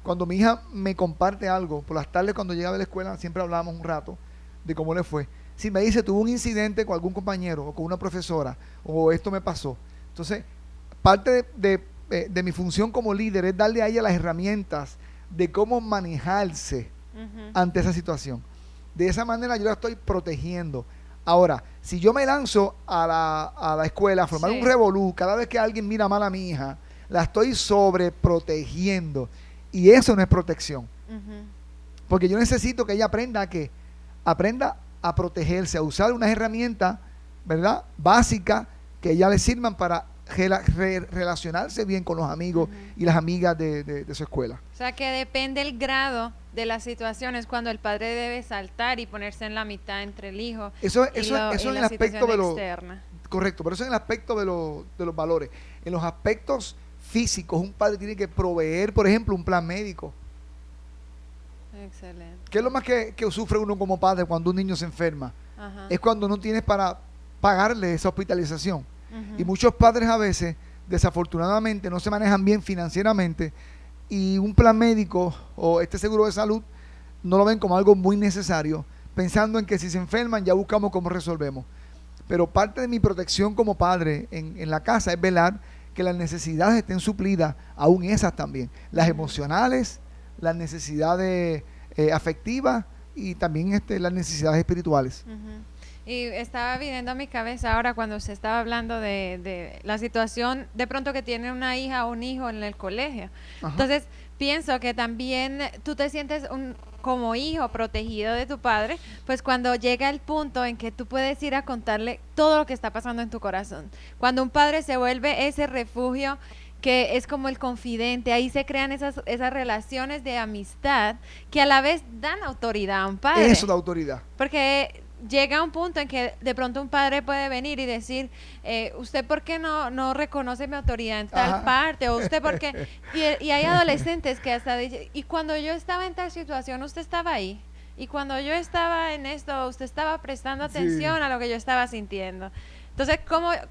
cuando mi hija me comparte algo, por las tardes cuando llega de la escuela, siempre hablamos un rato de cómo le fue. Si me dice, tuvo un incidente con algún compañero o con una profesora, o esto me pasó. Entonces, parte de mi función como líder es darle a ella las herramientas de cómo manejarse ante esa situación. De esa manera yo la estoy protegiendo. Ahora, si yo me lanzo a la escuela a formar un revolú, cada vez que alguien mira mal a mi hija, la estoy sobreprotegiendo. Y eso no es protección. Ujú. Porque yo necesito que ella aprenda a protegerse, a usar unas herramientas, ¿verdad? Básicas que ella le sirvan para relacionarse bien con los amigos y las amigas de su escuela. O sea que depende el grado de las situaciones cuando el padre debe saltar y ponerse en la mitad entre el hijo Eso y en el la aspecto situación de lo externa. correcto, pero eso en el aspecto de los valores. En los aspectos físicos, un padre tiene que proveer, por ejemplo, un plan médico. Excelente. ¿Qué es lo más que sufre uno como padre cuando un niño se enferma? Ajá. Es cuando no tienes para pagarle esa hospitalización. Ujú. Y muchos padres a veces, desafortunadamente, no se manejan bien financieramente y un plan médico o este seguro de salud no lo ven como algo muy necesario, pensando en que si se enferman ya buscamos cómo resolvemos. Pero parte de mi protección como padre en la casa es velar que las necesidades estén suplidas, aún esas también, las emocionales, las necesidades afectivas y también las necesidades espirituales. Ujú. Y estaba viniendo a mi cabeza ahora cuando se estaba hablando de la situación de pronto que tiene una hija o un hijo en el colegio. Ajá. Entonces, pienso que también tú te sientes como hijo protegido de tu padre, pues cuando llega el punto en que tú puedes ir a contarle todo lo que está pasando en tu corazón. Cuando un padre se vuelve ese refugio que es como el confidente, ahí se crean esas relaciones de amistad que a la vez dan autoridad a un padre. Eso da autoridad. Porque llega un punto en que de pronto un padre puede venir y decir, ¿usted por qué no reconoce mi autoridad en tal Ajá. parte? O usted por qué... Y hay adolescentes que hasta dicen, y cuando yo estaba en tal situación, usted estaba ahí. Y cuando yo estaba en esto, usted estaba prestando Sí. atención a lo que yo estaba sintiendo. Entonces,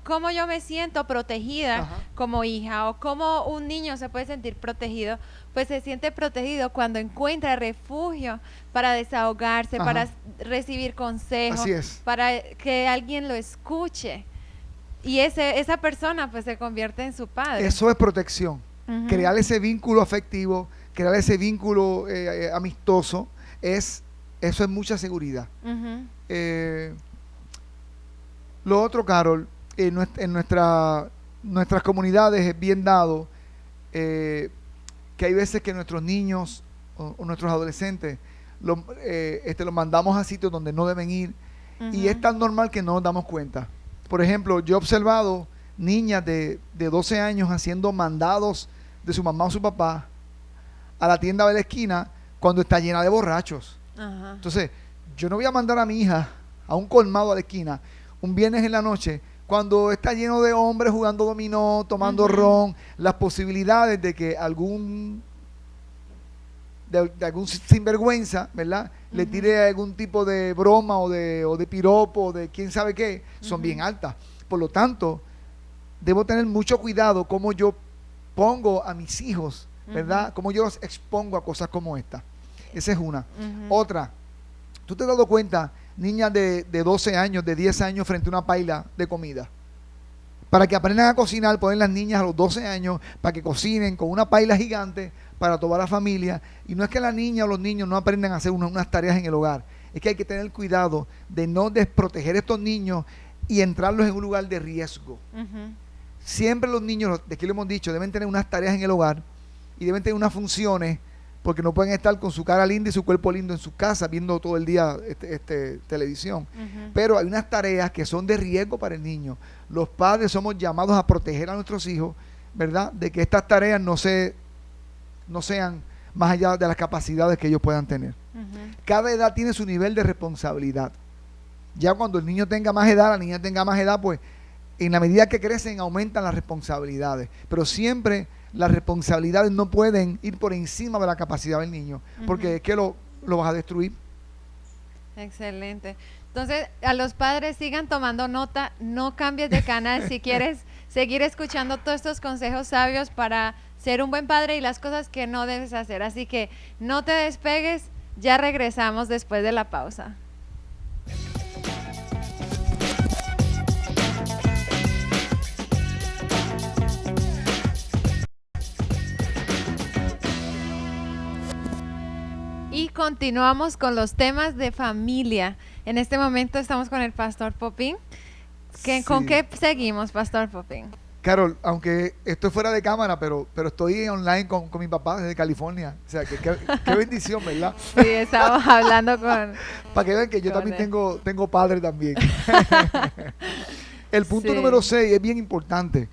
¿cómo yo me siento protegida Ajá. como hija? O cómo un niño se puede sentir protegido? Pues se siente protegido cuando encuentra refugio para desahogarse, Ajá. para recibir consejos, Así es. para que alguien lo escuche. Y esa persona pues se convierte en su padre. Eso es protección. Ujú. Crear ese vínculo afectivo, crear ese vínculo amistoso, eso es mucha seguridad. Ujú. Lo otro, Carol, en nuestras comunidades es bien dado que hay veces que nuestros niños o nuestros adolescentes los mandamos a sitios donde no deben ir y Ujú. es tan normal que no nos damos cuenta. Por ejemplo, yo he observado niñas de 12 años haciendo mandados de su mamá o su papá a la tienda de la esquina cuando está llena de borrachos. Ajá. Entonces, yo no voy a mandar a mi hija a un colmado a la esquina un viernes en la noche cuando está lleno de hombres jugando dominó, tomando Ujú. ron, las posibilidades de que algún sinvergüenza, ¿verdad? Le Ujú. tire algún tipo de broma o de piropo o de quién sabe qué, son Ujú. bien altas. Por lo tanto, debo tener mucho cuidado cómo yo pongo a mis hijos, ¿verdad? Ujú. Cómo yo los expongo a cosas como esta. Esa es una. Ujú. Otra, ¿tú te has dado cuenta? Niñas de 12 años, de 10 años frente a una paila de comida. Para que aprendan a cocinar, ponen las niñas a los 12 años para que cocinen con una paila gigante para toda la familia. Y no es que la niña o los niños no aprendan a hacer unas tareas en el hogar. Es que hay que tener cuidado de no desproteger a estos niños y entrarlos en un lugar de riesgo. Ujú. Siempre los niños, de aquí lo hemos dicho, deben tener unas tareas en el hogar y deben tener unas funciones porque no pueden estar con su cara linda y su cuerpo lindo en su casa viendo todo el día televisión. Ujú. Pero hay unas tareas que son de riesgo para el niño. Los padres somos llamados a proteger a nuestros hijos, ¿verdad? De que estas tareas no sean más allá de las capacidades que ellos puedan tener. Ujú. Cada edad tiene su nivel de responsabilidad. Ya cuando el niño tenga más edad, la niña tenga más edad, pues en la medida que crecen aumentan las responsabilidades. Pero siempre las responsabilidades no pueden ir por encima de la capacidad del niño, porque Ujú. es que lo vas a destruir. Excelente. Entonces, a los padres sigan tomando nota, no cambies de canal si quieres seguir escuchando todos estos consejos sabios para ser un buen padre y las cosas que no debes hacer. Así que no te despegues, ya regresamos después de la pausa. Y continuamos con los temas de familia. En este momento estamos con el Pastor Popín. ¿Con Sí. qué seguimos, Pastor Popín? Carol, aunque estoy fuera de cámara, pero estoy online con mi papá desde California. O sea, qué bendición, ¿verdad? Sí, estábamos hablando con... Para que vean que yo con también él. tengo padre también. El punto Sí. número 6 es bien importante.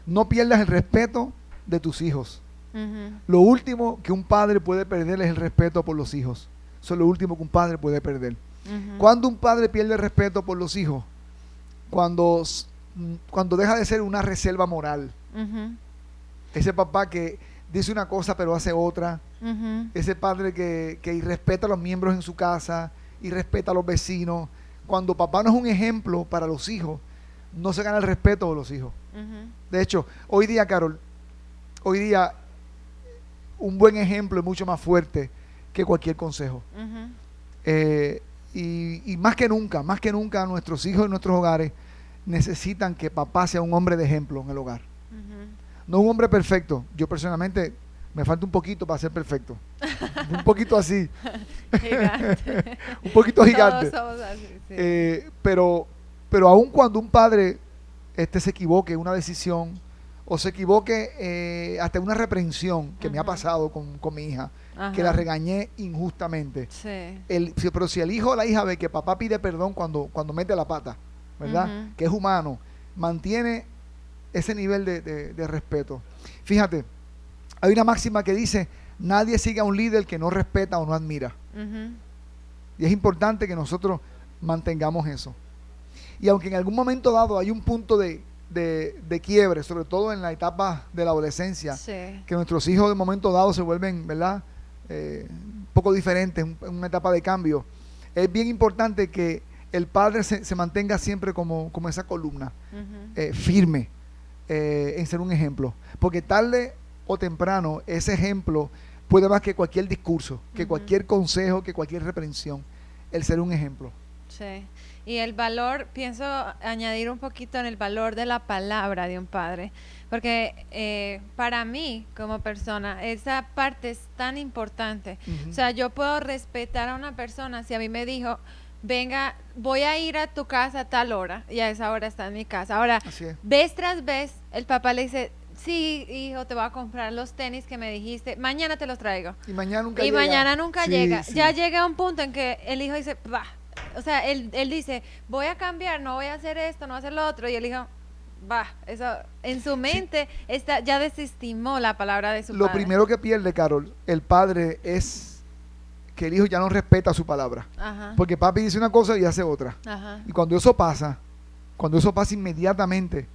No pierdas el respeto de tus hijos. Ujú, Lo último que un padre puede perder es el respeto por los hijos. Eso es lo último que un padre puede perder. ujú, Cuando un padre pierde el respeto por los hijos, cuando deja de ser una reserva moral, ujú, ese papá que dice una cosa pero hace otra, ujú, ese padre que irrespeta a los miembros en su casa, irrespeta a los vecinos, cuando papá no es un ejemplo para los hijos, no se gana el respeto de los hijos. ujú. De hecho, hoy día, Carol, un buen ejemplo es mucho más fuerte que cualquier consejo. Ujú, Y más que nunca, nuestros hijos en nuestros hogares necesitan que papá sea un hombre de ejemplo en el hogar. ujú. No un hombre perfecto. Yo personalmente me falta un poquito para ser perfecto. Un poquito así, Gigante. un poquito gigante. Todos somos así, sí. Pero aun cuando un padre se equivoque en una decisión o se equivoque hasta una reprensión que me ha Ajá. pasado con mi hija, que Ajá. la regañé injustamente. Sí. Pero si el hijo o la hija ve que papá pide perdón cuando mete la pata, ¿verdad? Ujú. Que es humano, mantiene ese nivel de respeto. Fíjate, hay una máxima que dice, nadie sigue a un líder que no respeta o no admira. Ujú. Y es importante que nosotros mantengamos eso. Y aunque en algún momento dado hay un punto de quiebre, sobre todo en la etapa de la adolescencia, Sí. que nuestros hijos de momento dado se vuelven, ¿verdad? Un poco diferentes, en una etapa de cambio. Es bien importante que el padre se mantenga siempre como esa columna, Ujú. firme, en ser un ejemplo. Porque tarde o temprano ese ejemplo puede más que cualquier discurso, que Ujú. cualquier consejo, que cualquier reprensión, el ser un ejemplo. Sí. Y el valor, pienso añadir un poquito en el valor de la palabra de un padre, porque para mí como persona esa parte es tan importante. Ujú. O sea, yo puedo respetar a una persona si a mí me dijo, venga, voy a ir a tu casa a tal hora, y a esa hora está en mi casa. Ahora, Así es. vez tras vez, el papá le dice, sí, hijo, te voy a comprar los tenis que me dijiste, mañana te los traigo. Y mañana nunca Y llega. mañana nunca Sí, llega. sí. Ya llega un punto en que el hijo dice, bah. O sea, él dice, voy a cambiar, no voy a hacer esto, no voy a hacer lo otro. Y el hijo, bah, eso en su mente ya desestimó la palabra de su Lo padre. primero que pierde, Carol, el padre es que el hijo ya no respeta su palabra. Ajá. Porque papi dice una cosa y hace otra. Ajá. Y cuando eso pasa inmediatamente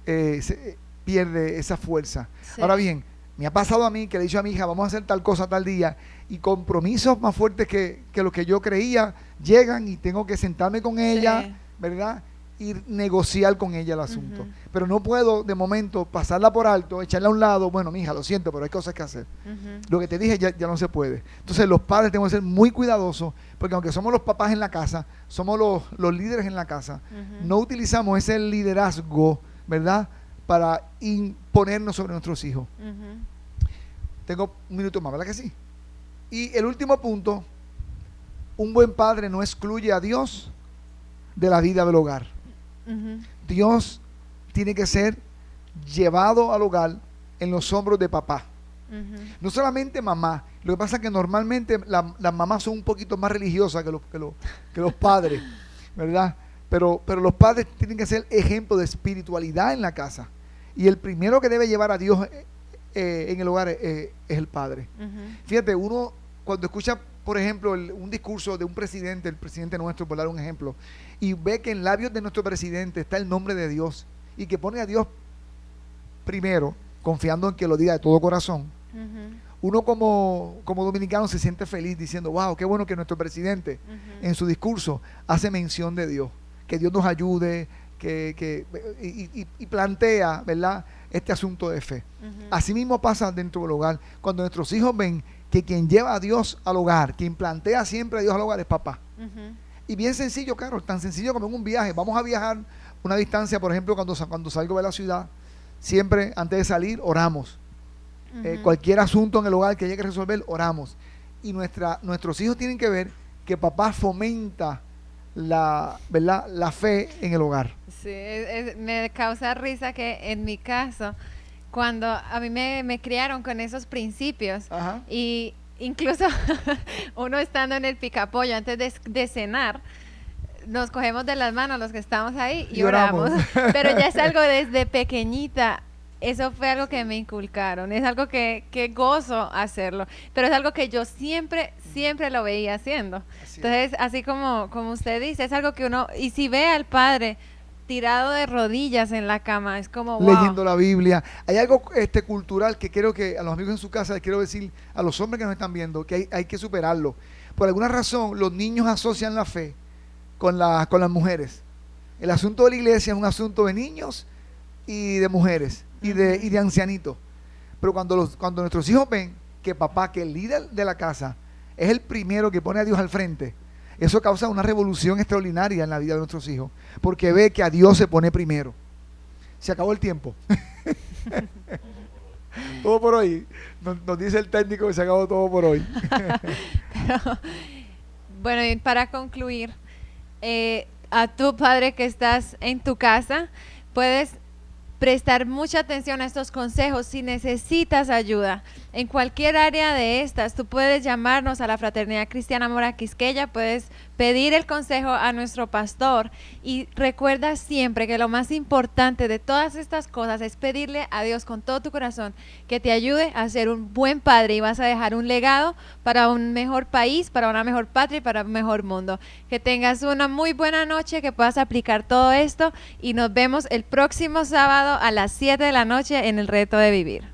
se pierde esa fuerza. Sí. Ahora bien, me ha pasado a mí que le he dicho a mi hija, vamos a hacer tal cosa tal día, y compromisos más fuertes que los que yo creía llegan y tengo que sentarme con ella, Sí. ¿verdad? Y negociar con ella el asunto. Ujú. Pero no puedo de momento pasarla por alto, echarla a un lado, bueno, mi hija, lo siento, pero hay cosas que hacer. Ujú. Lo que te dije ya no se puede. Entonces los padres tenemos que ser muy cuidadosos, porque aunque somos los papás en la casa, somos los líderes en la casa, Ujú. no utilizamos ese liderazgo, ¿verdad?, para imponernos sobre nuestros hijos. Ujú. Tengo un minuto más, ¿verdad que sí? Y el último punto, un buen padre no excluye a Dios de la vida del hogar. Ujú. Dios tiene que ser llevado al hogar en los hombros de papá. Ujú. No solamente mamá, lo que pasa es que normalmente las mamás son un poquito más religiosas que los padres, ¿verdad? Pero los padres tienen que ser ejemplo de espiritualidad en la casa. Y el primero que debe llevar a Dios en el hogar es el padre. Ujú. Fíjate, uno cuando escucha, por ejemplo, un discurso de un presidente, el presidente nuestro, por dar un ejemplo, y ve que en labios de nuestro presidente está el nombre de Dios y que pone a Dios primero, confiando en que lo diga de todo corazón, Ujú. uno como dominicano se siente feliz diciendo, wow, qué bueno que nuestro presidente Ujú. en su discurso hace mención de Dios, que Dios nos ayude, y plantea, ¿verdad?, este asunto de fe. Ujú. Así mismo pasa dentro del hogar. Cuando nuestros hijos ven que quien lleva a Dios al hogar, quien plantea siempre a Dios al hogar es papá. Ujú. Y bien sencillo, Carol, tan sencillo como en un viaje. Vamos a viajar una distancia, por ejemplo, cuando salgo de la ciudad, siempre antes de salir oramos. Ujú. Cualquier asunto en el hogar que haya que resolver, oramos. Y nuestros hijos tienen que ver que papá fomenta ¿verdad? La fe en el hogar. Sí, me causa risa que en mi caso, cuando a mí me criaron con esos principios, Ajá. y incluso uno estando en el picapollo antes de cenar, nos cogemos de las manos los que estamos ahí y oramos. Pero ya es algo desde pequeñita. Eso fue algo que me inculcaron, es algo que gozo hacerlo, pero es algo que yo siempre lo veía haciendo. Entonces, así como usted dice, es algo que uno, y si ve al padre tirado de rodillas en la cama, es como wow. Leyendo la Biblia. Hay algo cultural que creo que a los amigos en su casa les quiero decir, a los hombres que nos están viendo, que hay que superarlo. Por alguna razón, los niños asocian la fe con las mujeres. El asunto de la iglesia es un asunto de niños y de mujeres y de ancianitos. Pero cuando nuestros hijos ven que papá, que el líder de la casa es el primero que pone a Dios al frente, eso causa una revolución extraordinaria en la vida de nuestros hijos, porque ve que a Dios se pone primero. Se acabó el tiempo. Todo por hoy. Nos dice el técnico que se acabó todo por hoy. Pero, bueno, y para concluir, a tu padre que estás en tu casa, puedes prestar mucha atención a estos consejos. Si necesitas ayuda en cualquier área de estas, tú puedes llamarnos a la Fraternidad Cristiana Mora Quisqueya, puedes pedir el consejo a nuestro pastor, y recuerda siempre que lo más importante de todas estas cosas es pedirle a Dios con todo tu corazón que te ayude a ser un buen padre, y vas a dejar un legado para un mejor país, para una mejor patria y para un mejor mundo. Que tengas una muy buena noche, que puedas aplicar todo esto, y nos vemos el próximo sábado a las 7 de la noche en el Reto de Vivir.